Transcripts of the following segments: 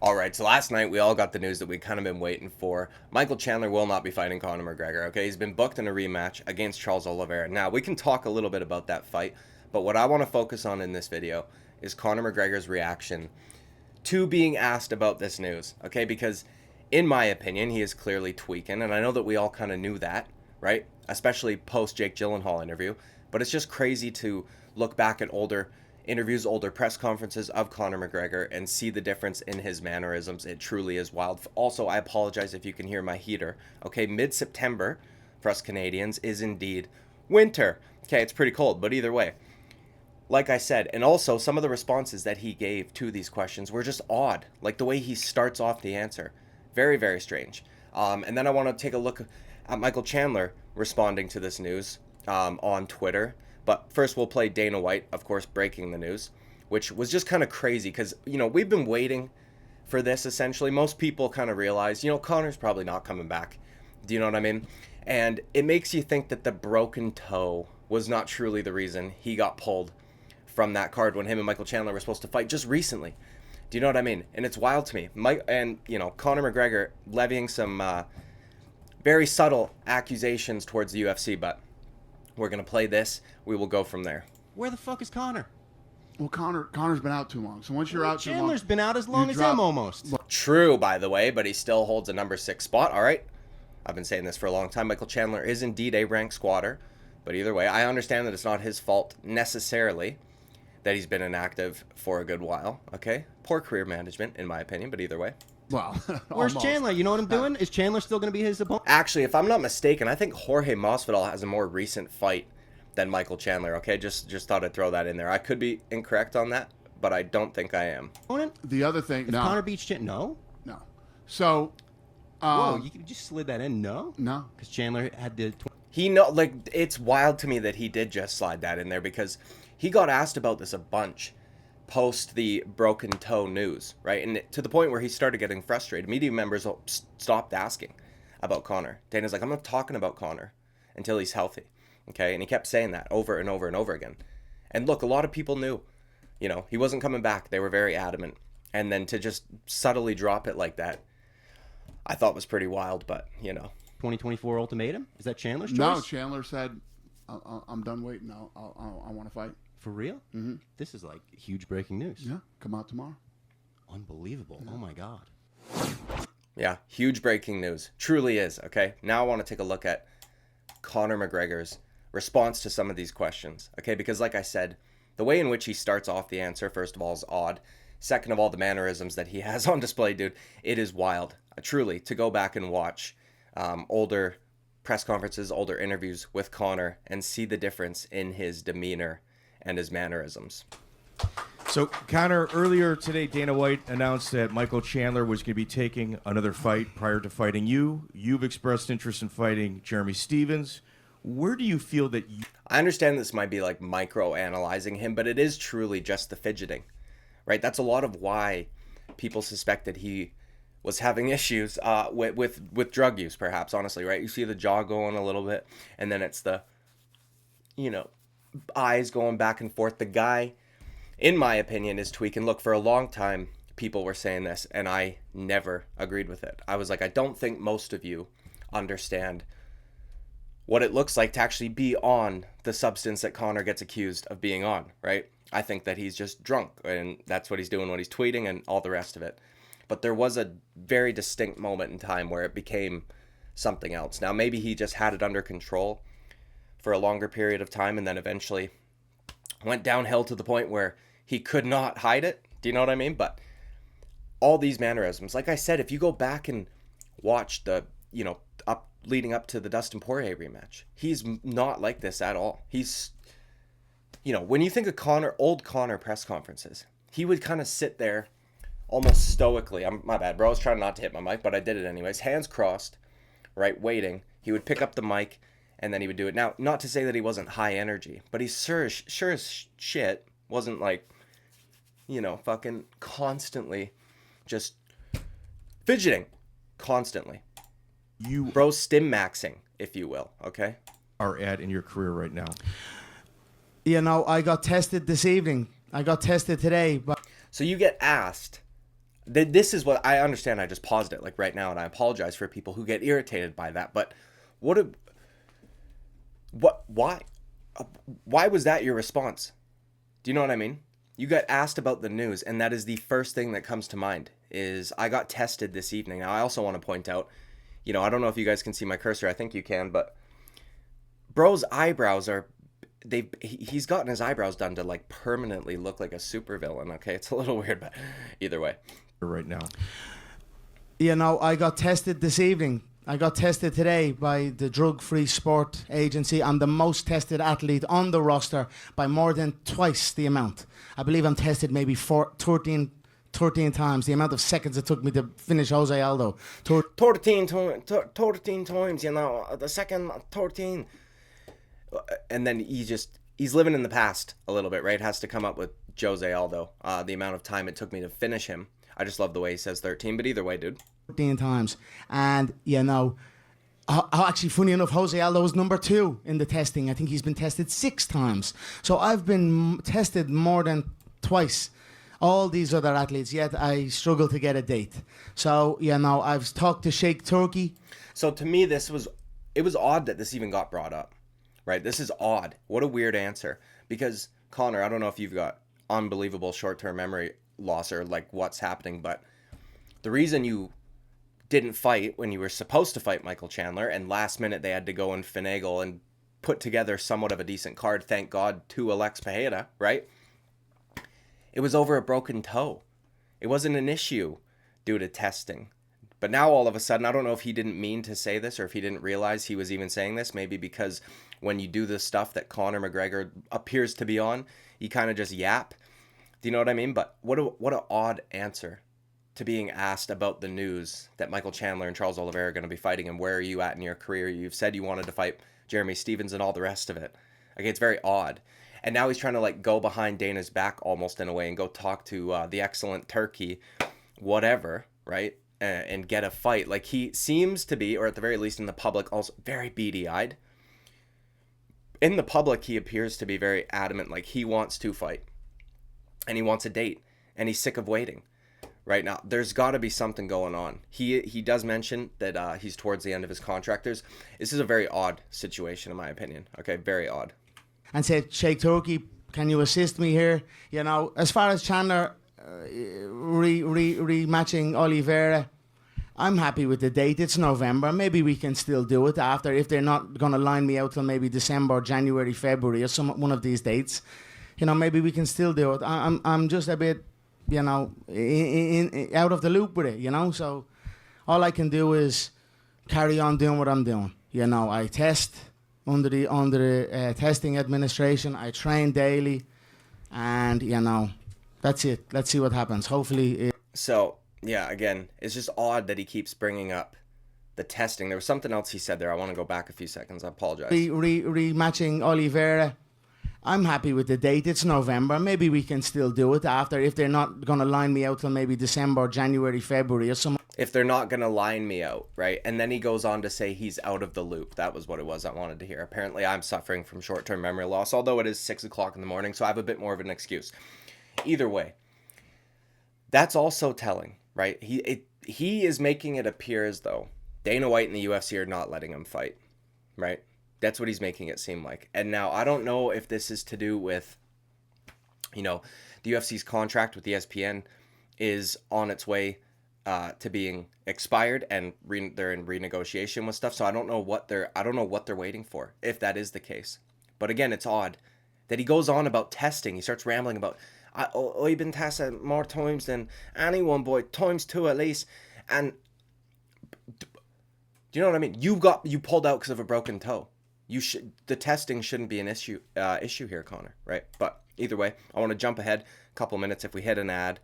All right, so last night we all got the news that we'd kind of been waiting for. Michael Chandler will not be fighting Conor McGregor, okay? He's been booked in a rematch against Charles Oliveira. Now, we can talk a little bit about that fight, but what I want to focus on in this video is Conor McGregor's reaction to being asked about this news, okay? Because in my opinion, he is clearly tweaking, and I know that we all kind of knew that, right? Especially post Jake Gyllenhaal interview, but it's just crazy to look back at older interviews, older press conferences of Conor McGregor and see the difference in his mannerisms. It truly is wild. Also, I apologize if you can hear my heater. Okay, mid-September for us Canadians is indeed winter. Okay, it's pretty cold, but either way, like I said, and also some of the responses that he gave to these questions were just odd. Like the way he starts off the answer. Very, very strange. And then I want to take a look at Michael Chandler responding to this news on Twitter. But first we'll play Dana White, of course, breaking the news, which was just kind of crazy because, you know, we've been waiting for this essentially. Most people kind of realize, you know, Conor's probably not coming back. Do you know what I mean? And it makes you think that the broken toe was not truly the reason he got pulled from that card when him and Michael Chandler were supposed to fight just recently. Do you know what I mean? And it's wild to me. Conor McGregor levying some very subtle accusations towards the UFC, but we're going to play this. We will go from there. Where the fuck is Conor? Well, Conor's been out too long. So once you're out too long, Chandler's been out as long as him almost. True, by the way, but he still holds a number 6 spot. All right. I've been saying this for a long time. Michael Chandler is indeed a ranked squatter. But either way, I understand that it's not his fault necessarily that he's been inactive for a good while. Okay? Poor career management, in my opinion, but either way. Well, where's almost. Chandler? You know what I'm doing? Is Chandler still going to be his opponent? Actually, if I'm not mistaken, I think Jorge Masvidal has a more recent fight than Michael Chandler. Okay, just thought I'd throw that in there. I could be incorrect on that, but I don't think I am. The other thing, If no, Conor beats Chandler, no? no. So, Whoa, you just slid that in, no? no. Because Chandler had the... It's wild to me that he did just slide that in there because he got asked about this a bunch post the broken toe news, right? And to the point where he started getting frustrated. Media members stopped asking about Conor. Dana's like, I'm not talking about Conor until he's healthy, okay? And he kept saying that over and over and over again. And look, a lot of people knew, you know, he wasn't coming back. They were very adamant. And then to just subtly drop it like that, I thought was pretty wild, but, you know. 2024 ultimatum? Is that Chandler's choice? No, Chandler said, I'm done waiting. I want to fight. For real? Mm-hmm. This is like huge breaking news. Yeah, come out tomorrow. Unbelievable. Yeah. Oh, my God. Yeah, huge breaking news. Truly is, okay? Now I want to take a look at Conor McGregor's response to some of these questions, okay? Because like I said, the way in which he starts off the answer, first of all, is odd. Second of all, the mannerisms that he has on display, dude, it is wild. Truly, to go back and watch older press conferences, older interviews with Conor and see the difference in his demeanor and his mannerisms. So, Conor, earlier today, Dana White announced that Michael Chandler was going to be taking another fight prior to fighting you. You've expressed interest in fighting Jeremy Stephens. Where do you feel that you... I understand this might be like micro-analyzing him, but it is truly just the fidgeting, right? That's a lot of why people suspect that he was having issues with drug use, perhaps, honestly, right? You see the jaw going a little bit, and then it's the, you know, eyes going back and forth. The guy, in my opinion, is tweaking. Look, for a long time, people were saying this, and I never agreed with it. I was like, I don't think most of you understand what it looks like to actually be on the substance that Conor gets accused of being on, right? I think that he's just drunk, and that's what he's doing when he's tweeting and all the rest of it. But there was a very distinct moment in time where it became something else. Now, maybe he just had it under control for a longer period of time and then eventually went downhill to the point where he could not hide it. Do you know what I mean? But all these mannerisms, like I said, if you go back and watch the, you know, leading up to the Dustin Poirier rematch, he's not like this at all. He's, you know, when you think of Conor, old Conor press conferences, he would kind of sit there almost stoically. My bad, bro. I was trying not to hit my mic, but I did it anyways. Hands crossed, right, waiting. He would pick up the mic, and then he would do it. Now, not to say that he wasn't high energy, but he sure as shit wasn't like, you know, fucking constantly just fidgeting. Constantly. You bro, stim maxing, if you will, okay? are at in your career right now? You know, I got tested this evening. I got tested today, but So you get asked This is what I understand. I just paused it like right now, and I apologize for people who get irritated by that. But why was that your response? Do you know what I mean? You got asked about the news, and that is the first thing that comes to mind is I got tested this evening. Now, I also want to point out, I don't know if you guys can see my cursor. I think you can, but bro's eyebrows are, he's gotten his eyebrows done to like permanently look like a supervillain, okay? It's a little weird, but either way. Right now. I got tested this evening. I got tested today by the Drug-Free Sport Agency. I'm the most tested athlete on the roster by more than twice the amount. I believe I'm tested maybe 13 times the amount of seconds it took me to finish Jose Aldo. 13 times, the second 13. And then he's living in the past a little bit, right? Has to come up with Jose Aldo, the amount of time it took me to finish him. I just love the way he says 13, but either way, dude. 13 times. And, actually, funny enough, Jose Aldo was number 2 in the testing. I think he's been tested 6 times. So I've been tested more than twice all these other athletes, yet I struggle to get a date. So, I've talked to Sheikh Turkey. So to me, it was odd that this even got brought up, right? This is odd. What a weird answer. Because, Connor, I don't know if you've got unbelievable short-term memory loss or like what's happening, but the reason you didn't fight when you were supposed to fight Michael Chandler, and last minute they had to go and finagle and put together somewhat of a decent card, thank God, to Alex Pereira, right? It was over a broken toe. It wasn't an issue due to testing. But now all of a sudden, I don't know if he didn't mean to say this or if he didn't realize he was even saying this, maybe because when you do the stuff that Conor McGregor appears to be on, you kind of just yap. Do you know what I mean? But what an odd answer to being asked about the news that Michael Chandler and Charles Oliveira are going to be fighting, and where are you at in your career? You've said you wanted to fight Jeremy Stephens and all the rest of it. Okay, it's very odd. And now he's trying to like go behind Dana's back almost in a way and go talk to the excellent Turkey, whatever, right? And get a fight. Like he seems to be, or at the very least in the public, also very beady-eyed. In the public, he appears to be very adamant, like he wants to fight. And he wants a date. And he's sick of waiting. Right now, there's got to be something going on. He does mention that he's towards the end of his contract. This is a very odd situation, in my opinion. Okay, very odd. And said, Sheikh Turkey, can you assist me here? As far as Chandler rematching Oliveira, I'm happy with the date. It's November. Maybe we can still do it after, if they're not going to line me out till maybe December, January, February, or one of these dates. Maybe we can still do it. I'm just a bit, out of the loop with it, So all I can do is carry on doing what I'm doing. I test under the testing administration. I train daily, and that's it. Let's see what happens. Hopefully. So yeah, again, it's just odd that he keeps bringing up the testing. There was something else he said there. I want to go back a few seconds. I apologize. Rematching Oliveira. I'm happy with the date. It's November. Maybe we can still do it after, if they're not going to line me out till maybe December, January, February, or some. If they're not going to line me out, right? And then he goes on to say he's out of the loop. That was what it was I wanted to hear. Apparently, I'm suffering from short-term memory loss, although it is 6 o'clock in the morning, so I have a bit more of an excuse. Either way, that's also telling, right? He is making it appear as though Dana White and the UFC are not letting him fight, right? That's what he's making it seem like. And now I don't know if this is to do with, the UFC's contract with ESPN is on its way to being expired, and they're in renegotiation with stuff. So I don't know what they're waiting for, if that is the case. But again, it's odd that he goes on about testing. He starts rambling about, I've been tested more times than anyone, boy, times 2 at least. And do you know what I mean? You pulled out because of a broken toe. The testing shouldn't be an issue here, Connor, right? But either way, I want to jump ahead a couple minutes. If we hit an ad,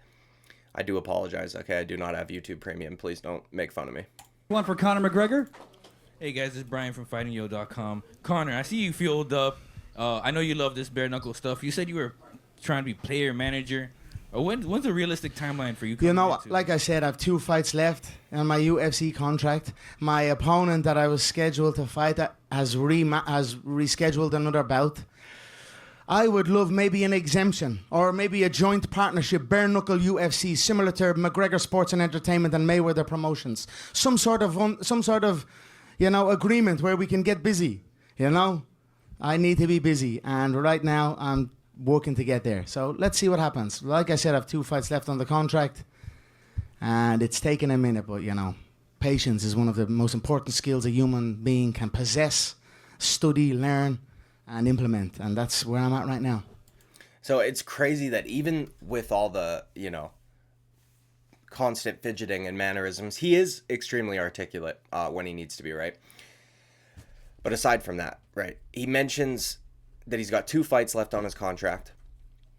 I do apologize. Okay, I do not have YouTube Premium. Please don't make fun of me. One for Conor McGregor. Hey guys, this is Brian from FightingYo.com. Connor, I see you fueled up. I know you love this bare knuckle stuff. You said you were trying to be player manager. When's a realistic timeline for you? Like I said, I have 2 fights left on my UFC contract. My opponent that I was scheduled to fight has rescheduled another bout. I would love maybe an exemption or maybe a joint partnership, bare knuckle UFC, similar to McGregor Sports and Entertainment and Mayweather Promotions. Some sort of agreement where we can get busy. I need to be busy, and right now I'm working to get there. So let's see what happens. Like I said, I have 2 fights left on the contract, and it's taken a minute, but patience is one of the most important skills a human being can possess, study, learn, and implement, and that's where I'm at right now. So it's crazy that even with all the, constant fidgeting and mannerisms, he is extremely articulate when he needs to be, right? But aside from that, right, he mentions that he's got 2 fights left on his contract,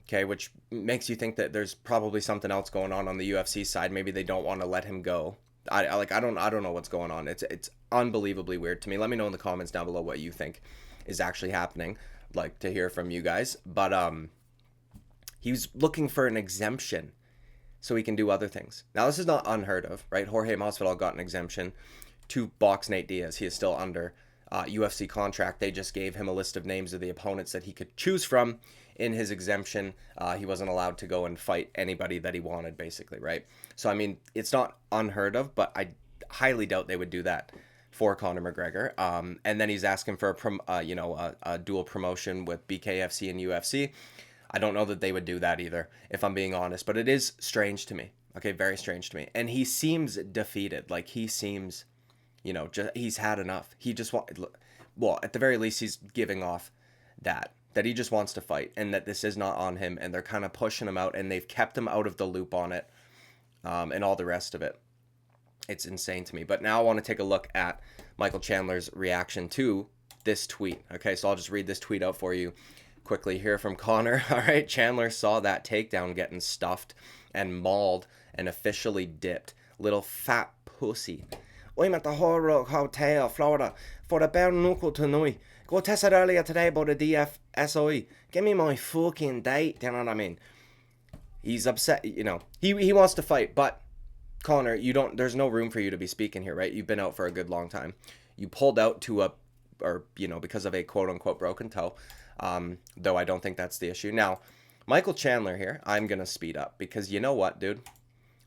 okay, which makes you think that there's probably something else going on the UFC side. Maybe they don't want to let him go. I don't know what's going on. It's unbelievably weird to me. Let me know in the comments down below what you think is actually happening. Like to hear from you guys. But he was looking for an exemption so he can do other things. Now this is not unheard of, right? Jorge Masvidal got an exemption to box Nate Diaz. He is still under UFC contract. They just gave him a list of names of the opponents that he could choose from in his exemption. He wasn't allowed to go and fight anybody that he wanted, basically, right? So, I mean, it's not unheard of, but I highly doubt they would do that for Conor McGregor. And then he's asking for a dual promotion with BKFC and UFC. I don't know that they would do that either, if I'm being honest, but it is strange to me. Okay, very strange to me. And he seems defeated. Like, he seems, he's had enough. He just at the very least, he's giving off that he just wants to fight and that this is not on him, and they're kind of pushing him out and they've kept him out of the loop on it, and all the rest of it. It's insane to me. But now I want to take a look at Michael Chandler's reaction to this tweet. Okay, so I'll just read this tweet out for you quickly here from Conor. All right, Chandler saw that takedown getting stuffed and mauled and officially dipped. Little fat pussy. I'm at the Hard Rock Hotel, Florida, for the bare knuckle tonight. Got tested earlier today by the DFSI. Give me my fucking date. Do you know what I mean? He's upset. He wants to fight, but Conor, there's no room for you to be speaking here, right? You've been out for a good long time. You pulled out because of a quote unquote broken toe. Though I don't think that's the issue. Now, Michael Chandler here, I'm going to speed up because you know what, dude?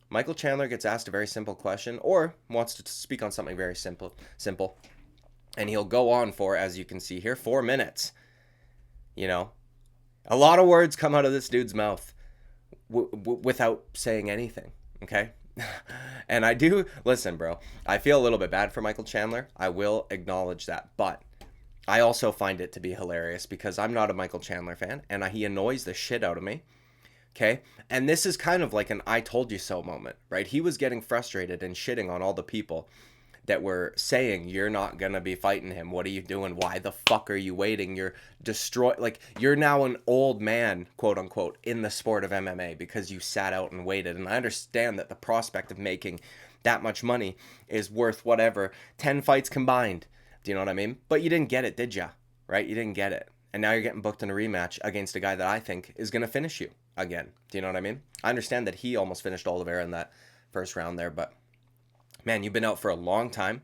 Michael Chandler gets asked a very simple question or wants to speak on something very simple. And he'll go on for, as you can see here, 4 minutes. A lot of words come out of this dude's mouth without saying anything, okay? And I do, listen, bro, I feel a little bit bad for Michael Chandler. I will acknowledge that. But I also find it to be hilarious because I'm not a Michael Chandler fan, and he annoys the shit out of me. Okay? And this is kind of like an I told you so moment, right? He was getting frustrated and shitting on all the people that were saying, you're not going to be fighting him. What are you doing? Why the fuck are you waiting? You're you're now an old man, quote unquote, in the sport of MMA because you sat out and waited. And I understand that the prospect of making that much money is worth whatever, 10 fights combined. Do you know what I mean? But you didn't get it, did ya? Right? You didn't get it. And now you're getting booked in a rematch against a guy that I think is going to finish you again. Do you know what I mean? I understand that he almost finished Oliveira in that first round there, but man, you've been out for a long time.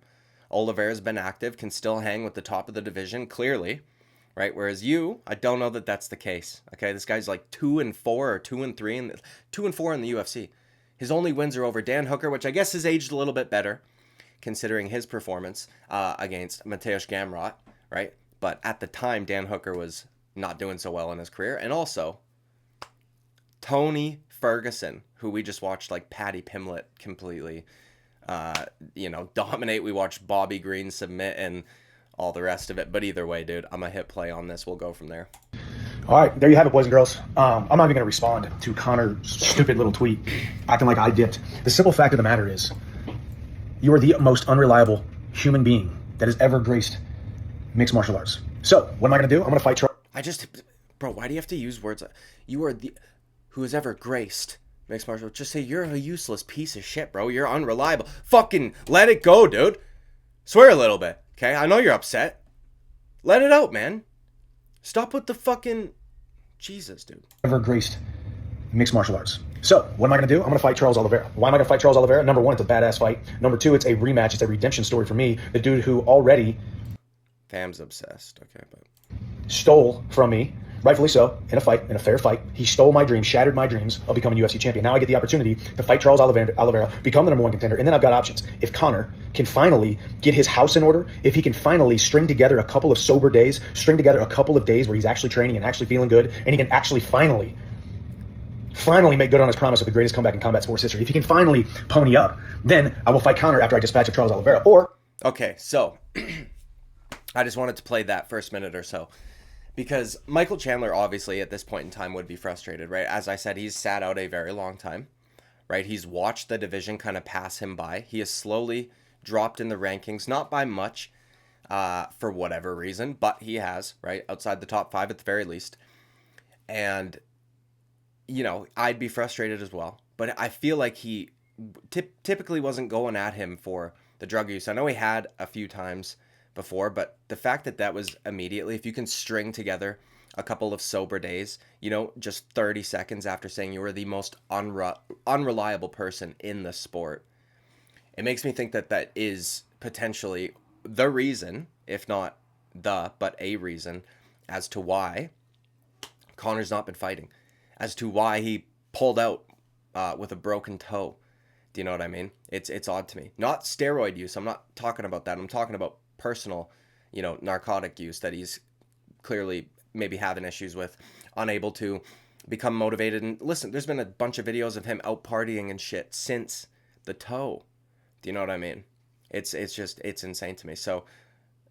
Oliveira's been active, can still hang with the top of the division, clearly, right? Whereas you, I don't know that that's the case. Okay, this guy's like 2-4 or 2-3, and 2-4 in the UFC. His only wins are over Dan Hooker, which I guess has aged a little bit better, considering his performance against Mateusz Gamrot, right? But at the time, Dan Hooker was not doing so well in his career. And also, Tony Ferguson, who we just watched like Paddy Pimblett completely, dominate. We watched Bobby Green submit and all the rest of it. But either way, dude, I'm going to hit play on this. We'll go from there. All right, there you have it, boys and girls. I'm not even going to respond to Conor's stupid little tweet, acting like I dipped. The simple fact of the matter is, you are the most unreliable human being that has ever graced mixed martial arts. So, what am I going to do? I'm going to fight Charles. Bro, why do you have to use words? You are the, who has ever graced mixed martial arts. Just say, you're a useless piece of shit, bro. You're unreliable. Fucking let it go, dude. Swear a little bit, okay? I know you're upset. Let it out, man. Stop with the fucking... Jesus, dude. Ever graced mixed martial arts. So, what am I going to do? I'm going to fight Charles Oliveira. Why am I going to fight Charles Oliveira? Number one, it's a badass fight. Number two, it's a rematch. It's a redemption story for me. The dude who already... Fam's obsessed, okay, but... stole from me rightfully so, in a fight, in a fair fight. He stole my dreams, shattered my dreams of becoming UFC champion. Now I get the opportunity to fight Charles Oliveira, become the #1 contender, and then I've got options. If Conor can finally get his house in order, if he can finally string together a couple of sober days, string together a couple of days where he's actually training and actually feeling good, and he can actually finally make good on his promise of the greatest comeback in combat sports history. If he can finally pony up, then I will fight Conor after I dispatch Charles Oliveira. Or Okay, so I just wanted to play that first minute or so because Michael Chandler obviously at this point in time would be frustrated, right? As I said, he's sat out a very long time, right? He's watched the division kind of pass him by. He has slowly dropped in the rankings, not by much, for whatever reason, but he has, right? Outside the top 5 at the very least. And, you know, I'd be frustrated as well. But I feel like he typically wasn't going at him for the drug use. I know he had a few times before, but the fact that that was immediately, if you can string together a couple of sober days, you know, just 30 seconds after saying you were the most unreliable person in the sport, it makes me think that that is potentially the reason, if not but a reason as to why Conor's not been fighting, as to why he pulled out with a broken toe. Do you know what I mean? It's odd to me. Not steroid use. I'm not talking about that. I'm talking about personal, you know, narcotic use that he's clearly maybe having issues with, unable to become motivated. And listen, there's been a bunch of videos of him out partying and shit since the toe. Do you know what I mean? It's insane to me. So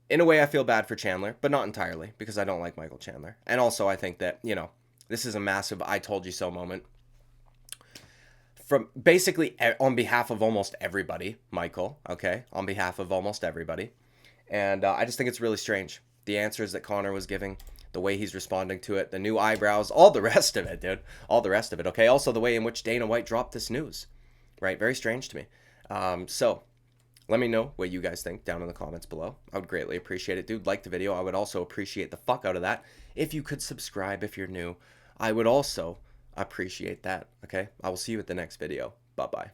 in a way I feel bad for Chandler, but not entirely, because I don't like Michael Chandler. And also I think that, you know, this is a massive I told you so moment from basically on behalf of almost everybody, Michael, okay? On behalf of almost everybody. And I just think it's really strange. The answers that Conor was giving, the way he's responding to it, the new eyebrows, all the rest of it, dude. All the rest of it, okay? Also the way in which Dana White dropped this news, right? Very strange to me. So let me know what you guys think down in the comments below. I would greatly appreciate it, dude. Like the video. I would also appreciate the fuck out of that if you could subscribe if you're new. I would also appreciate that, okay? I will see you at the next video. Bye-bye.